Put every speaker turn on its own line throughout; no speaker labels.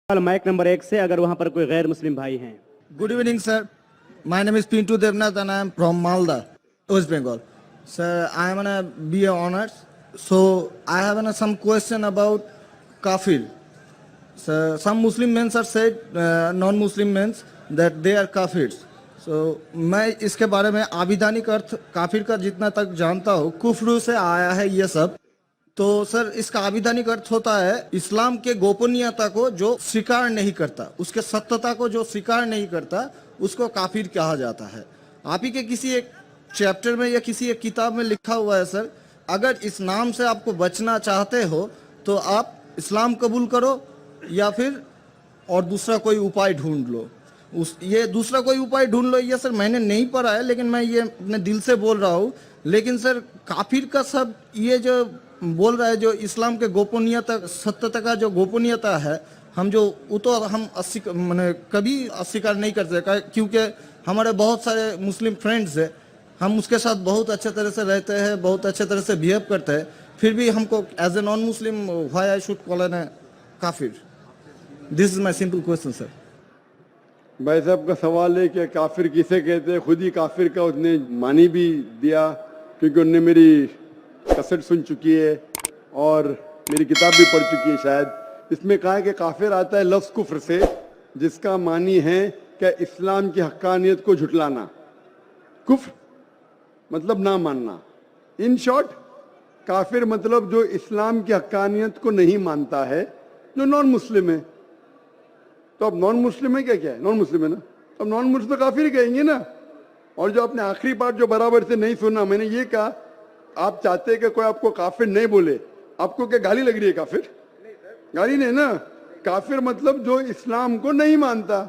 Mic number 1 से, अगर वहां पर कोई गैर मुस्लिम भाई हैं।
Good evening, sir. My name is Pintu Devnath and I am from Malda, West Bengal. Sir, I am on a BA honors. So I have some question about kafir. So some Muslim men are said, non-Muslim men that they are kafirs. So मैं इसके बारे में आविधानिक अर्थ काफिर का जितना तक जानता हूँ, कुफ्र से आया है ये सब। तो सर इसका आविधानिक अर्थ होता है इस्लाम के गोपनीयता को जो स्वीकार नहीं करता, उसके सत्यता को जो स्वीकार नहीं करता, उसको काफिर कहा जाता है। आप ही के किसी एक चैप्टर में या किसी एक किताब में लिखा हुआ है सर, अगर इस नाम से आपको बचना चाहते हो तो आप इस्लाम कबूल करो या फिर और दूसरा कोई उपाय ढूंढ लो। ये दूसरा कोई उपाय ढूंढ लो, ये सर मैंने नहीं पढ़ा है, लेकिन मैं ये अपने दिल से बोल रहा हूँ। लेकिन सर काफिर का सब ये जो बोल रहा है, जो इस्लाम के गोपनीयता सत्यता का जो गोपनीयता है, हम जो वो तो हम मैंने कभी अस्वीकार नहीं करते, क्योंकि हमारे बहुत सारे मुस्लिम फ्रेंड्स हैं, हम उसके साथ बहुत अच्छे तरह से रहते हैं, बहुत अच्छे तरह से बिहेव करते हैं, फिर भी हमको as a non Muslim why I should call an काफिर? This is my simple question sir.
भाई साहब का सवाल है कि काफिर किसे कहते हैं। खुद ही काफिर का उसने मानी भी दिया, क्योंकि उनने मेरी कैसेट सुन चुकी है और मेरी किताब भी पढ़ चुकी है शायद। इसमें कहा है कि काफिर आता है लफ्ज़ कुफ्र से, जिसका मानी है कि इस्लाम की हक्कानियत को झुटलाना। कुफ्र मतलब ना मानना। इन शॉर्ट काफिर मतलब जो इस्लाम की हक्कानियत को नहीं मानता है, जो नॉन मुस्लिम है। तो अब नॉन मुस्लिम है क्या है? नॉन मुस्लिम है ना, अब नॉन मुस्लिम तो काफिर कहेंगे ना। और जो आपने आखिरी पार्ट जो बराबर से नहीं सुना, मैंने ये कहा आप चाहते हैं कि कोई आपको काफिर नहीं बोले। आपको क्या गाली लग रही है काफिर? गाली नहीं ना। काफिर मतलब जो इस्लाम को नहीं मानता।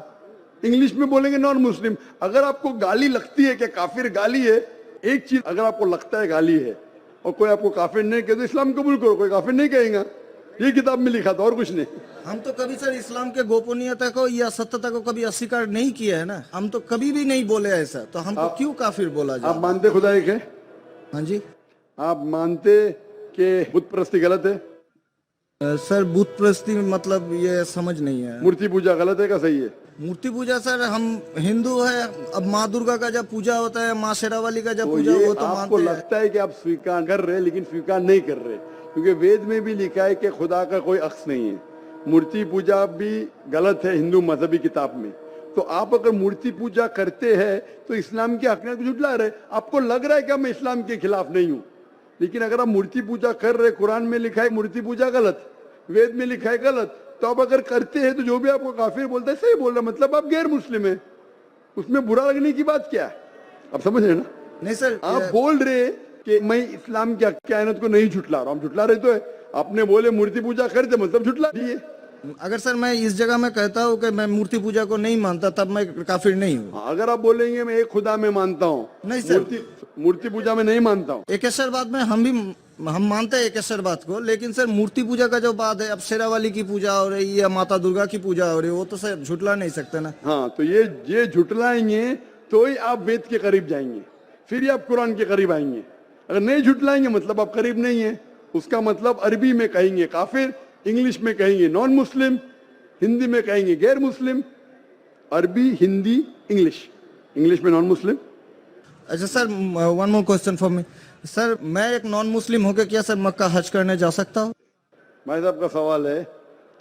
इंग्लिश में बोलेंगे नॉन मुस्लिम। अगर आपको गाली लगती है कि काफिर गाली है, एक चीज अगर आपको लगता है गाली है और कोई आपको काफिर नहीं कहे तो इस्लाम कबूल करो, कोई काफिर नहीं कहेगा। ये किताब में लिखा था और कुछ नहीं।
हम तो कभी सर इस्लाम के गोपनीयता को या सत्यता को कभी अस्वीकार नहीं किया है ना, हम तो कभी भी नहीं बोले ऐसा, तो हमको क्यों काफिर बोला जाए?
आप मानते खुदा एक है?
हाँ जी।
आप मानते कि बुत परस्ती गलत है?
सर बुत परस्ती मतलब ये समझ नहीं है।
मूर्ति पूजा गलत है का सही है?
मूर्ति पूजा सर हम हिंदू है, अब माँ दुर्गा का जब पूजा होता है, माँ शेरावाली का जब
तो
पूजा, वो तो
आपको
मानते
लगता है कि आप स्वीकार कर रहे हैं, लेकिन स्वीकार नहीं कर रहे, क्योंकि वेद में भी लिखा है कि खुदा का कोई अक्स नहीं है। मूर्ति पूजा भी गलत है हिंदू मजहबी किताब में। तो आप अगर मूर्ति पूजा करते हैं तो इस्लाम की हकीकत को झुठला रहे। आपको लग रहा है कि मैं इस्लाम के खिलाफ नहीं हूं, लेकिन अगर आप मूर्ति पूजा कर रहे, कुरान में लिखा है मूर्ति पूजा गलत, वेद में लिखा है गलत, तो आप अगर करते हैं तो जो भी आपको काफिर बोलता है सही बोल रहा, मतलब आप गैर मुस्लिम है। उसमें बुरा लगने की बात क्या है? आप समझ रहे ना?
नहीं सर,
आप बोल रहे कि मैं इस्लाम की हकीकत को नहीं झुटला रहा हूं। झुटला रहे तो है। आपने बोले मूर्ति पूजा करते, मतलब झुटला दिए।
अगर सर मैं इस जगह में कहता हूँ कि मैं मूर्ति पूजा को नहीं मानता, तब मैं काफिर नहीं हूँ।
अगर आप बोलेंगे मैं एक खुदा में मानता हूँ,
नहीं सर,
मूर्ति पूजा में नहीं मानता हूँ।
एकेश्वर बात में हम मानते हैं एकेश्वर बात को, लेकिन सर मूर्ति पूजा का जो बात है, अब शेरावाली की पूजा हो रही है या माता दुर्गा की पूजा हो रही है, वो तो सर झुटला नहीं सकते ना।
हाँ, तो ये झुटलाएंगे तो ही आप वेद के करीब जाएंगे, फिर ही आप कुरान के करीब आएंगे। अगर नहीं झुटलाएंगे मतलब आप करीब नहीं है। उसका मतलब अरबी में कहेंगे काफिर, इंग्लिश में कहेंगे नॉन मुस्लिम, हिंदी में कहेंगे गैर मुस्लिम। अरबी, हिंदी, इंग्लिश में नॉन मुस्लिम।
अच्छा sir, one more question for me sir, मैं एक नॉन मुस्लिम होकर क्या सर मक्का हज करने जा सकता हूँ?
भाई साहब का सवाल है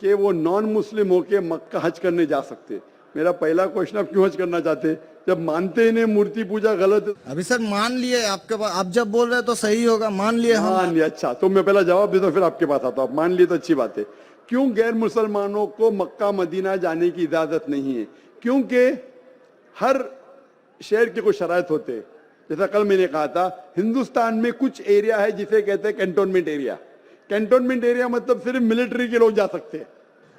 कि वो नॉन मुस्लिम होके मक्का हज करने जा सकते। मेरा पहला क्वेश्चन, आप क्यों हज करना चाहते जब मानते ही नहीं मूर्ति पूजा गलत है?
अभी सर मान लिए आपके पास, आप जब बोल रहे हैं तो सही होगा, मान लिए हम।
मान लिया, अच्छा। तो मैं पहला जवाब देता हूं, फिर आपके पास आता हूं। आप मान लिए तो अच्छी बात है। क्यों गैर मुसलमानों को मक्का मदीना जाने की इजाजत नहीं है? क्योंकि हर शहर के कुछ शराइत होते हैं। जैसा कल मैंने कहा था, हिंदुस्तान में कुछ एरिया है जिसे कहते हैं कैंटोनमेंट एरिया। कैंटोनमेंट एरिया मतलब सिर्फ मिलिट्री के लोग जा सकते हैं,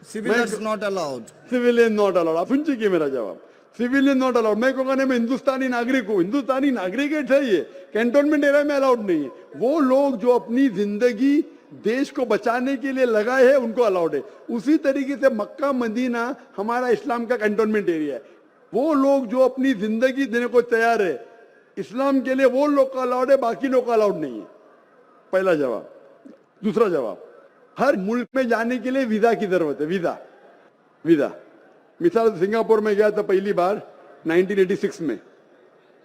civilians not allowed.
Civilian not allowed. आप सुन चुके मेरा जवाब, सिविलियन नॉट अलाउड। मैं कहूँगा मैं हिंदुस्तानी नागरिक हूँ, हिंदुस्तानी नागरिक है, ये कैंटोनमेंट एरिया में अलाउड नहीं है। वो लोग जो अपनी जिंदगी देश को बचाने के लिए लगाए हैं, उनको अलाउड है। उसी तरीके से मक्का मदीना हमारा इस्लाम का कैंटोनमेंट एरिया है। वो लोग जो अपनी जिंदगी देने को तैयार है इस्लाम के लिए, वो लोग का अलाउड है, बाकी लोग का अलाउड नहीं है। पहला जवाब। दूसरा जवाब, हर मुल्क में जाने के लिए वीजा की जरूरत है। वीजा। मिसाल सिंगापुर में गया था पहली बार 1986 में,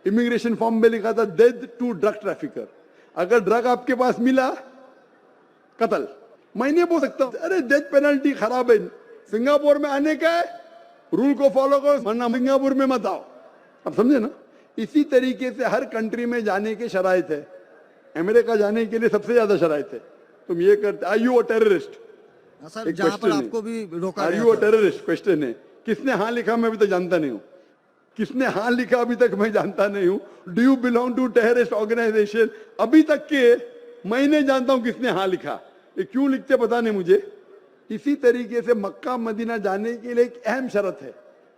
इमिग्रेशन फॉर्म में लिखा था डेथ टू ड्रग ट्रैफिकर। अगर ड्रग आपके पास मिला, कत्ल। मैं नहीं बोल सकता अरे डेथ पेनल्टी खराब है, सिंगापुर में आने का है, रूल को फॉलो करो वरना सिंगापुर में मत आओ। अब समझे ना? इसी तरीके से हर कंट्री में जाने के शराइत है। अमेरिका जाने के लिए सबसे ज्यादा शराइत है। तुम ये करते, are you a terrorist?
Sir जहाँ पर आपको भी रोका
आर
गया
यू अ
था।
टेररिस्ट क्वेश्चन है। किसने हाँ लिखा मैं अभी तक जानता नहीं हूँ। किसने हाँ लिखा अभी तक मैं जानता नहीं हूँ। Do you belong to terrorist organization? अभी तक के मैं नहीं जानता हूँ किसने हाँ लिखा। ये क्यों लिखते पता नहीं मुझे। इसी तरीके से मक्का मदीना जाने के लिए एक अहम शर्त है,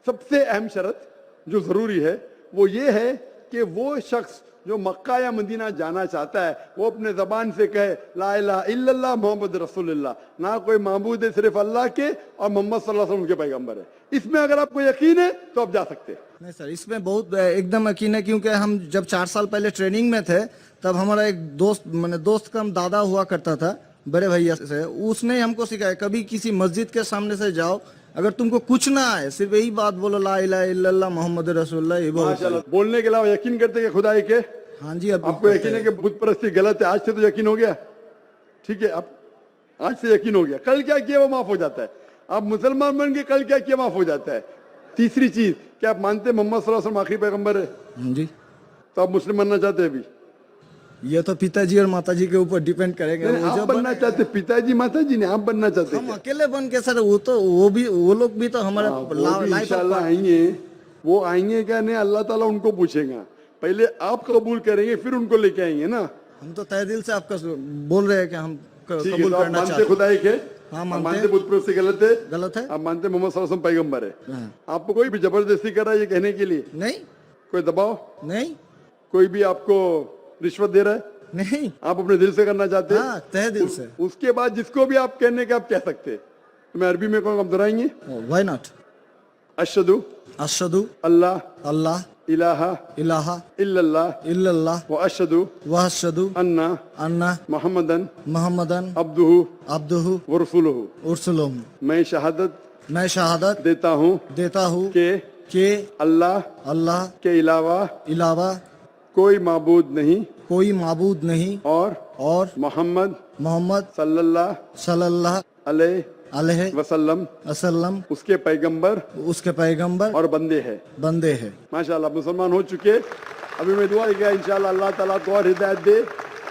सबसे अहम शर्त जो जरूरी है वो ये है कि वो शख्स जो मक्का या मदीना जाना चाहता है वो अपने जबान से कहे ला इलाहा इल्लल्लाह मोहम्मद रसूलुल्लाह, ना कोई माबूद है सिर्फ अल्लाह के और मोहम्मद सल्लल्लाहु अलैहि वसल्लम उनके पैगंबर है। इसमें अगर आपको यकीन है तो आप जा सकते हैं।
नहीं सर, इसमें बहुत एकदम यकीन है, क्योंकि हम जब 4 साल पहले ट्रेनिंग में थे तब हमारा एक दोस्त का दादा हुआ करता था, बड़े भैया से, उसने हमको सिखाया कभी किसी मस्जिद के सामने से जाओ, अगर तुमको कुछ ना आए सिर्फ यही बात बोलो ला इलाहा इल्लल्लाह मोहम्मद रसूलुल्लाह, ये बोलो।
माशाल्लाह। बोलने के अलावा यकीन करते हैं कि खुदा एक है?
हाँ जी। अब
आपको यकीन है कि बुत परस्ती गलत है? आज से तो यकीन हो गया, ठीक है? अब आज से यकीन हो गया, कल क्या किया वो माफ हो जाता है। आप मुसलमान बन के कल क्या किया माफ हो जाता है। तीसरी चीज, क्या आप मानते हैं मोहम्मद सल्लल्लाहु अलैहि वसल्लम आखिरी पैगंबर है?
हाँ जी।
तो आप मुस्लिम बनना चाहते हैं? अभी
ये तो पिताजी और माताजी के ऊपर डिपेंड करेगा।
नहीं,
वो
आप
जब
बनना चाहते, पिताजी माताजी ने, आप बनना चाहते
हम
हैं?
अकेले बन के सर, वो लोग भी तो हमारे लाइफ
इंशाल्लाह आएंगे। वो आएंगे क्या नहीं, अल्लाह ताला उनको पूछेगा। पहले आप कबूल करेंगे फिर उनको लेके आएंगे ना।
हम तो तहे दिल से आपका बोल रहे हैं कि हम
ठीक है,
कबूल
तो आप
करना
मानते
चाहते
खुदा एक है?
हाँ,
आप
मानते
मानते
हैं।
बुत परस्ती गलत है?
गलत है।
आप मानते मोहम्मद सल्लल्लाहु अलैहि वसल्लम पैगंबर है?
हाँ।
आपको कोई भी जबरदस्ती कर रहा है ये कहने के लिए?
नहीं
कोई दबाव?
नहीं
कोई भी आपको रिश्वत दे रहा है?
नहीं।
आप अपने दिल से करना चाहते हैं?
हाँ, तहे दिल से।
उसके बाद जिसको भी आप कहने का आप कह सकते हैं। तो मैं अरबी में कहूँगा, आप दोहराएंगे?
Why not.
अशहदु
अशहदु
अल्लाह
अल्लाह
इलाहा
इलाहा
इल्लल्लाह
इल्लल्लाह
व अशहदु
व अशहदु
अन्ना
अन्ना
मुहम्मदन
मुहम्मदन
अब्दुहु
अब्दुहु
व रसूलुहु।
उरसुलुहु।
मैं शहादत
मैं शहादत
देता हूँ
देता हूँ
कि
अल्लाह
के अलावा
अलावा
कोई माबूद नहीं
कोई माबूद नहीं और
मोहम्मद
मोहम्मद
सल्लल्लाहु अलैहि वसल्लम
वसल्लम
उसके पैगंबर
उसके पैगंबर
और बंदे हैं।
बंदे हैं।
माशाल्लाह, मुसलमान हो चुके। अभी मैं दुआ किया इंशाल्लाह अल्लाह ताला को और हिदायत दे,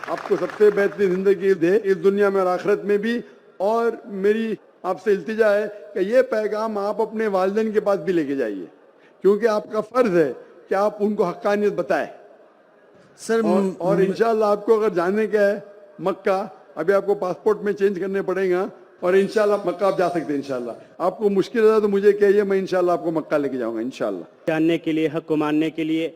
आपको सबसे बेहतरीन जिंदगी दे इस दुनिया में और आखिरत में भी। और मेरी आपसे इल्तिजा है कि ये पैगाम आप अपने वालिदैन के पास भी लेके जाइए, क्योंकि आपका फर्ज है कि आप उनको हक्कानियत बताएं।
सर
और इंशाल्लाह आपको अगर जाने का है मक्का, अभी आपको पासपोर्ट में चेंज करने पड़ेगा और इंशाल्लाह मक्का आप जा सकते हैं। इंशाल्लाह आपको मुश्किल है तो मुझे कहिए, मैं इंशाल्लाह आपको मक्का लेके जाऊंगा इंशाल्लाह।
जानने के लिए, हक को मानने के लिए